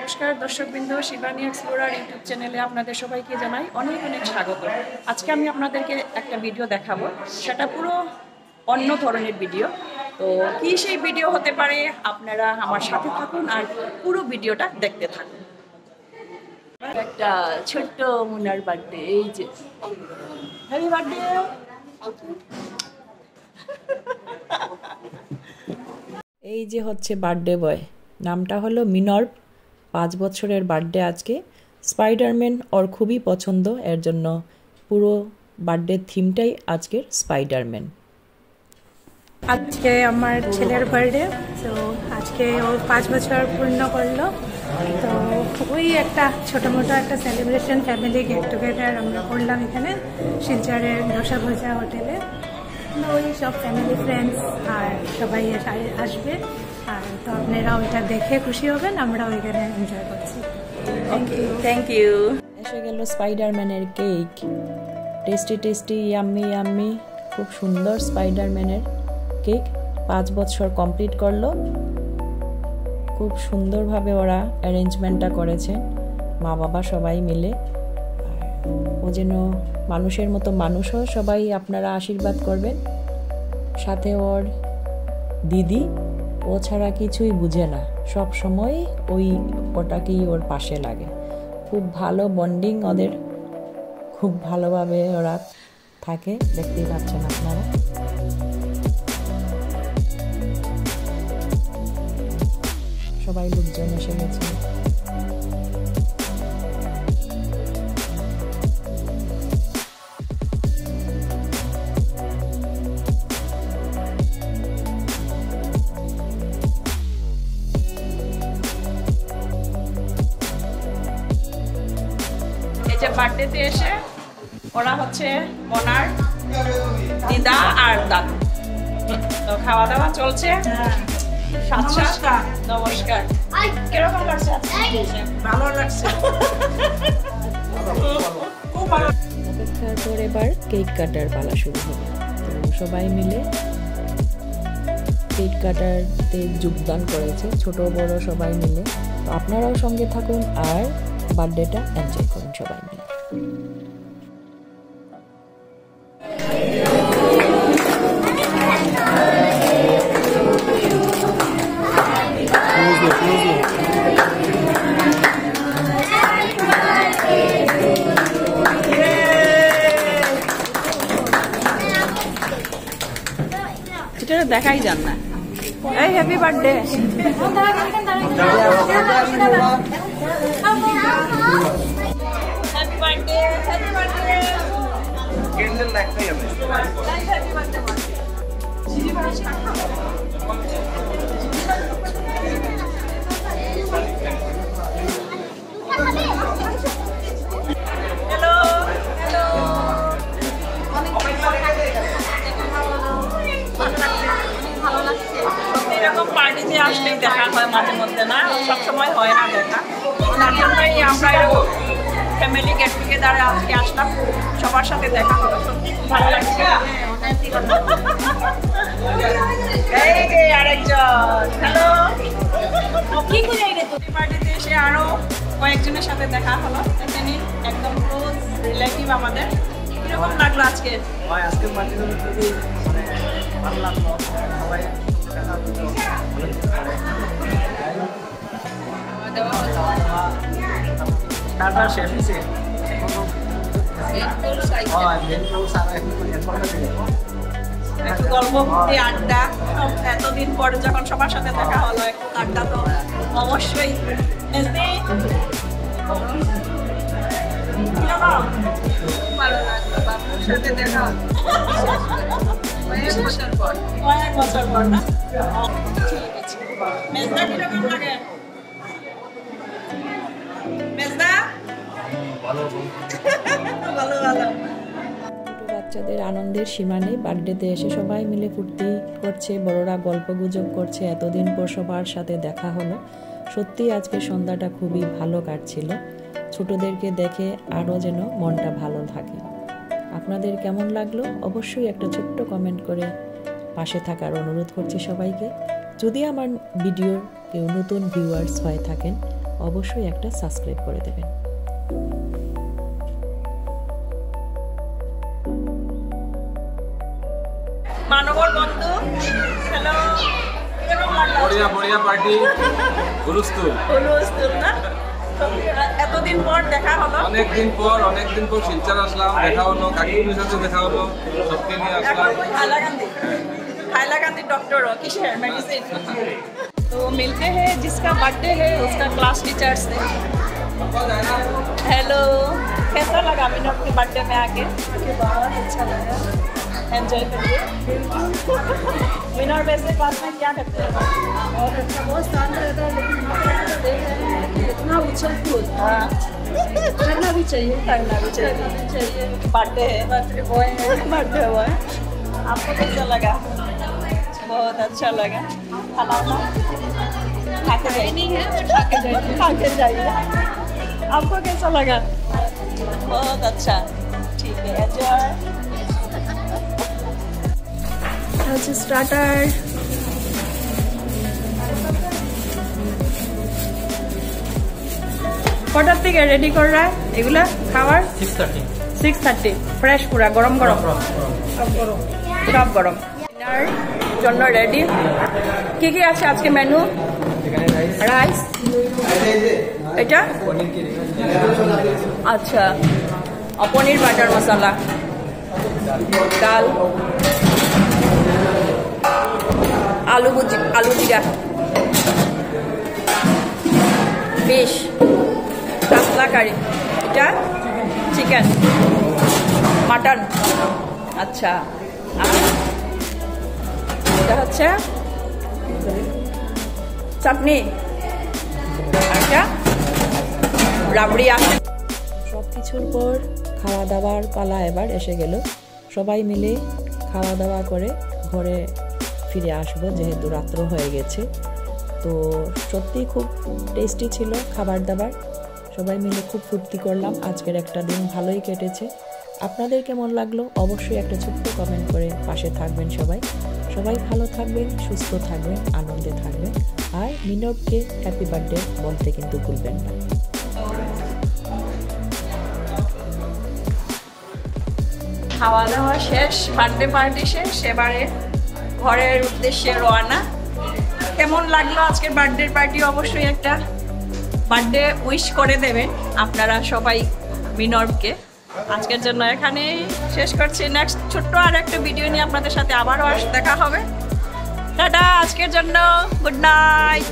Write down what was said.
নমস্কার দর্শকবৃন্দ, Shivani explorer YouTube চ্যানেলে আপনাদের সবাইকে জানাই অনেক অনেক স্বাগত। আজকে আমি আপনাদেরকে একটা ভিডিও দেখাবো, সেটা পুরো অন্য ধরনের ভিডিও। তো কি সেই ভিডিও হতে পারে, আপনারা আমার সাথে থাকুন আর পুরো ভিডিওটা দেখতে থাকুন। একটা ছোট্ট মুনার বার্থডে, এই যে হ্যাপি বার্থডে। এই যে হচ্ছে বার্থডে বয়, নামটা হলো মিনর্ভ। 5 বছরের বার্থডে আজকে। স্পাইডারম্যান ওর খুবই পছন্দ, এর জন্য পুরো বার্থডে থিমটাই আজকের স্পাইডারম্যান। আজকে আমার ছেলের বার্থডে, তো আজকে ও 5 বছর পূর্ণ করলো। তো ওই একটা ছোটো মোটো একটা সেলিব্রেশন, ফ্যামিলি গেট টুগেদার আমরা করলাম এখানে শিলচরের ধোসা ভোজা হোটেলে। ওই সব ফ্যামিলি ফ্রেন্ডস আর সবাই আসবে, আর তো আপনারা ওইটা দেখে খুশি হবেন, আমরা ওইখানে এনজয় করছি। Thank you. এসে গেল স্পাইডারম্যানের কেক, টেস্টি টেস্টি, ইয়াম্মি ইয়াম্মি, খুব সুন্দর স্পাইডারম্যানের কেক। 5 বছর কমপ্লিট করলো, খুব সুন্দরভাবে ওরা অ্যারেঞ্জমেন্টটা করেছে, মা বাবা সবাই মিলে। ও যেন মানুষের মতো মানুষও, সবাই আপনারা আশীর্বাদ করবেন। সাথে ওর দিদি, ও ছাড়া কিছুই বুঝে না, সব সময় ওটাকেই ওর পাশে লাগে। খুব ভালো বন্ডিং ওদের, খুব ভালোভাবে ওরা থাকে, দেখতেই পাচ্ছেন আপনারা। সবাই লোকজন এসে গেছে। বার্থডেতে এসে ওরা হচ্ছে ওনার দিদা আর দাদু, তো খাওয়া দাওয়া চলছে। নমস্কার, কিরকম লাগছে? ভালো লাগছে, খুব ভালো। অপেক্ষার পর এবার কেক কাটার পালা শুরু হবে। তো সবাই মিলে কেক কাটারতে যোগদান করেছে, ছোট বড় সবাই মিলে। তো আপনারাও সঙ্গে থাকুন আর বার্থডেটা এনজয় করুন সবাই মিলে। এটা দেখাই যান না। এই হ্যাপি বার্থডে। এরকম পার্টিতে আসলেই দেখা হয় মাঝে মধ্যে, না সবসময় হয় না দেখা। তার জন্যই আমরা এরকম ফ্যামিলি গেট টুগেদারে আজকে আসলাম, সবার সাথে দেখা হলো, সত্যি ভালো লাগছে। এই যে আরেকজন, হ্যালো। পার্টিতে এসে আরো কয়েকজনের সাথে দেখা হলো, এখানে একদম ক্লোজ রিলেটিভ আমাদের। কিরকম লাগলো আজকে? আজকে পার্টিতে খুবই ভালো লাগলো, সবাই শেষ হয়েছে। একটু গল্প করতে, আড্ডা, এতদিন পরে যখন সবার সাথে দেখা হলো, একটু আড্ডা তো অবশ্যই। ভালো লাগলো বাবুর সাথে দেখা, কয়েক বছর পর না? ঠিক আছে। মেজদা কিরকম লাগে? মেজদা ভালো ভালো ভালো। ছোট বাচ্চাদের আনন্দের সীমা নেই, বার্থডেতে এসে সবাই মিলে ফুর্তি করছে, বড়রা গল্প গুজব করছে। এতদিন পর সবার সাথে দেখা হলো, সত্যি আজকে সন্ধ্যাটা খুবই ভালো কাটছিল। ছোটদেরকে দেখে আরও যেন মনটা ভালো থাকে। আপনাদের কেমন লাগলো অবশ্যই একটা ছোট্ট কমেন্ট করে পাশে থাকার অনুরোধ করছি সবাইকে। যদি আমার ভিডিওর কেউ নতুন ভিউয়ার্স হয়ে থাকেন অবশ্যই একটা সাবস্ক্রাইব করে দেবেন। মানবর বন্ধু, হ্যালো, বড়িয়া পার্টি হুলুস্তুল না? এতদিন পর দেখা হলো, অনেকদিন পর শিলচর আসলাম, দেখা হলো, কাকির সাথে দেখা হলো, সবকে নিয়ে আসলাম। हाइलाकांदी डॉक्टर हो किशोर मेडिसिन। तो मिलते हैं जिसका बर्थडे है उसका क्लास टीचर से। हेलो, कैसा लगा मिनट के बर्थडे में आके? बहुत अच्छा लगा, एंजॉय करिए। मिनट वैसे क्लास में क्या करते हैं? बहुत अच्छा, बहुत शांत रहता है, लेकिन देख रहे हैं कि इतना उछल कूद करना भी चाहिए। बर्थडे है, बर्थडे बॉय है। आपको कैसा लगा? बहुत अच्छा लगा। खाना खाके नहीं है, खाके जाइए। आपको कैसा लगा? बहुत अच्छा, ठीक है, एंजॉय। अच्छा, स्टार्टर কটার থেকে রেডি कर रहा है এগুলা খাবার? 6:30 ফ্রেশ, পুরা গরম সব গরম। ডিনার জন্য রেডি। কি কি আছে আজকে মেনু? রাইস, এটা আচ্ছা, পনির বাটার মশলা, ডাল, আলু জিরা, ফিশ, কাতলা কারি, এটা চিকেন, মাটন, আচ্ছা, এটা হচ্ছে চাটনি, এটা রাবড়ি আছে। সব কিছুর পর খাওয়া দাওয়ার পালা এবার এসে গেল। সবাই মিলে খাওয়া দাওয়া করে ঘরে ফিরে আসবো, যেহেতু রাত্র হয়ে গেছে। তো সত্যি খুব টেস্টি ছিল খাবার দাবার, সবাই মিলে খুব ফুর্তি করলাম। আজকের একটা দিন ভালোই কেটেছে। আপনাদের কেমন লাগলো অবশ্যই একটা ছোট্ট কমেন্ট করে পাশে থাকবেন। সবাই ভালো থাকবেন, সুস্থ থাকবেন, আনন্দে থাকবেন। আর মিনবকে হ্যাপি বার্থডে বলতে কিন্তু ভুলবেন না। খাওয়া দাওয়া শেষ, বার্থডে পার্টি শেষ, এবারে ঘরের উদ্দেশ্যে রওনা। কেমন লাগলো আজকের বার্থডে পার্টি? অবশ্যই একটা বার্থডে উইশ করে দেবেন আপনারা সবাই মিনবকে। আজকের জন্য এখানেই শেষ করছি। নেক্সট ছোট্ট আর একটা ভিডিও নিয়ে আপনাদের সাথে আবারও দেখা হবে। টাটা, আজকের জন্য গুড নাইট।